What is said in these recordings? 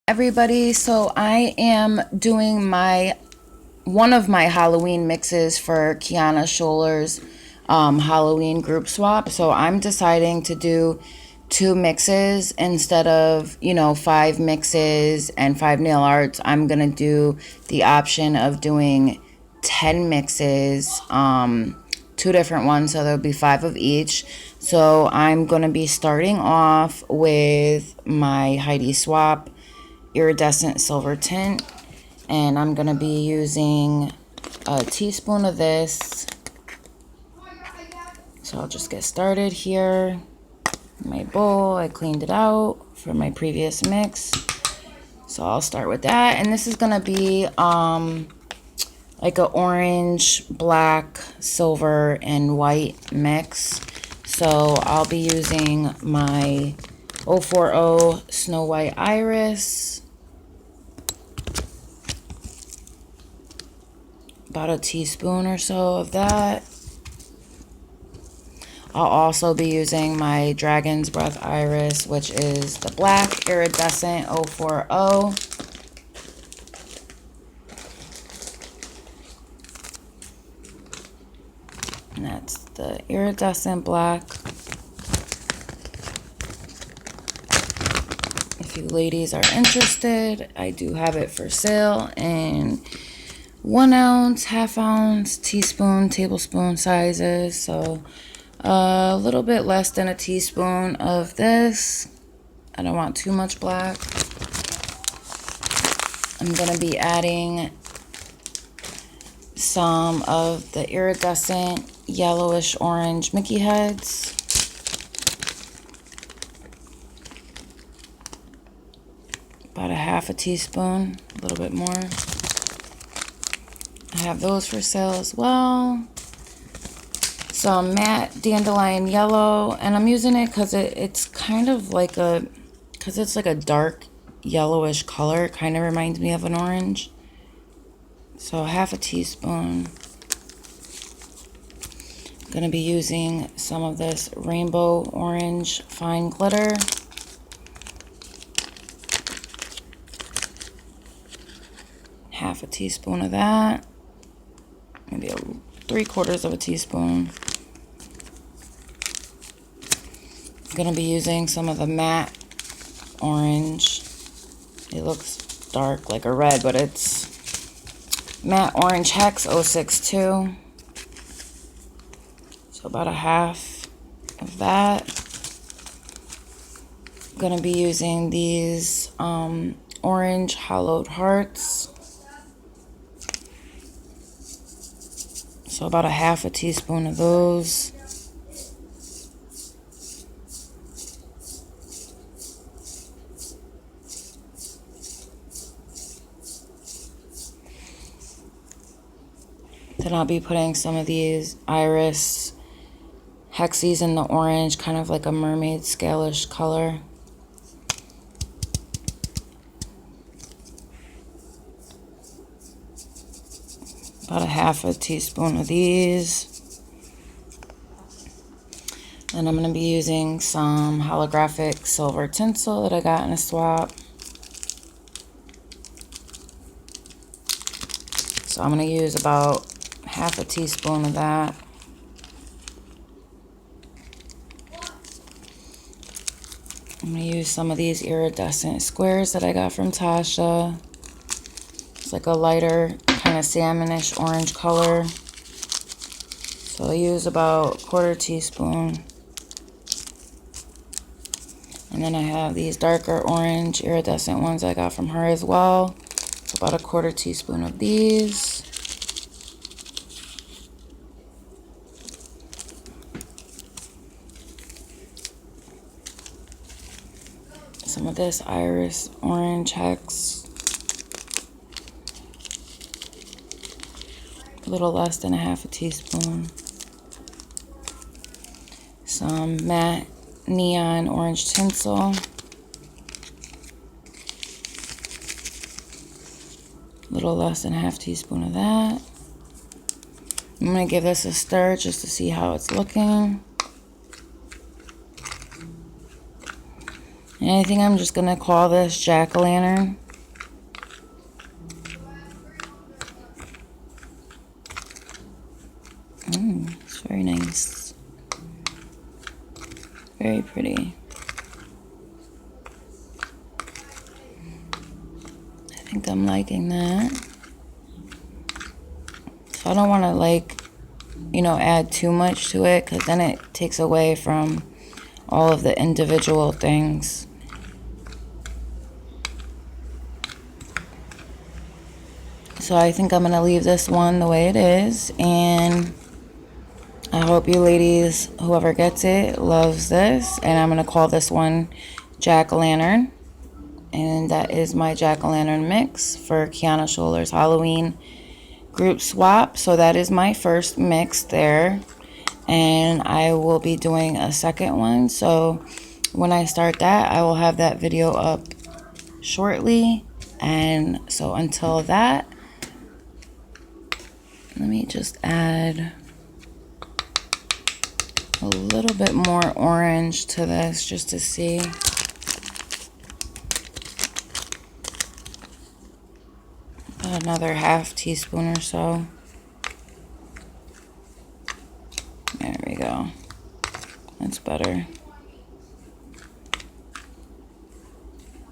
Everybody, so I am doing my one of my Halloween mixes for Quiana Shuler'S Halloween group swap. So I'm deciding to do two mixes instead of, five mixes and five nail arts. I'm gonna do the option of doing 10 mixes, two different ones, so there'll be five of each. So I'm gonna be starting off with my Heidi Swap iridescent silver tint, and I'm gonna be using a teaspoon of this. So I'll just get started here. My bowl, I cleaned it out from my previous mix, so I'll start with that. And this is gonna be like a orange, black, silver, and white mix. So I'll be using my 040 Snow White Iris, about a teaspoon or so of that. I'll also be using my Dragon's Breath Iris, which is the black iridescent 040. And that's the iridescent black. If you ladies are interested, I do have it for sale in 1 ounce, half ounce, teaspoon, tablespoon sizes. So a little bit less than a teaspoon of this. I don't want too much black. I'm going to be adding some of the iridescent yellowish orange Mickey heads. About a half a teaspoon, a little bit more. I have those for sale as well. Some matte dandelion yellow, and I'm using it because it's kind of like because it's like a dark yellowish color. It kind of reminds me of an orange. So half a teaspoon. I'm going to be using some of this rainbow orange fine glitter. Half a teaspoon of that. Maybe 3/4 of a teaspoon. I'm going to be using some of the matte orange. It looks dark like a red, but it's matte orange hex 062. So about a half of that. I'm going to be using these orange hollowed hearts. So about a half a teaspoon of those. Then I'll be putting some of these iris hexies in the orange, kind of like a mermaid scalish color. About a half a teaspoon of these. And I'm going to be using some holographic silver tinsel that I got in a swap. So I'm going to use about half a teaspoon of that. I'm going to use some of these iridescent squares that I got from Tasha. It's like a lighter kind of salmonish orange color. So I'll use about 1/4 teaspoon. And then I have these darker orange iridescent ones I got from her as well. So about a 1/4 teaspoon of these. Some of this iris orange hex. A little less than a half a teaspoon. Some matte neon orange tinsel. A little less than a half teaspoon of that. I'm going to give this a stir just to see how it's looking. And And I think I'm just going to call this jack-o'-lantern. It's very nice. Very pretty. I think I'm liking that. So I don't want to, like, you know, add too much to it, because then it takes away from all of the individual things. So I think I'm going to leave this one the way it is, and I hope you ladies, whoever gets it, loves this. And I'm going to call this one jack-o'-lantern. And that is my jack-o'-lantern mix for Quiana Shuler'S Halloween group swap. So that is my first mix there. And I will be doing a second one. So when I start that, I will have that video up shortly. And so until that, let me just add a little bit more orange to this just to see. About another half teaspoon or so. There we go. That's better.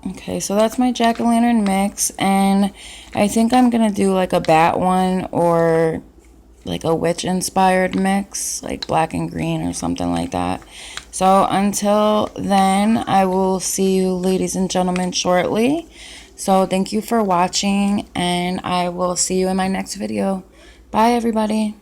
Okay, so that's my jack-o'-lantern mix, and I think I'm gonna do like a bat one or like a witch inspired mix, like black and green or something like that. So until then, I will see you ladies and gentlemen shortly. So thank you for watching, and I will see you in my next video. Bye everybody.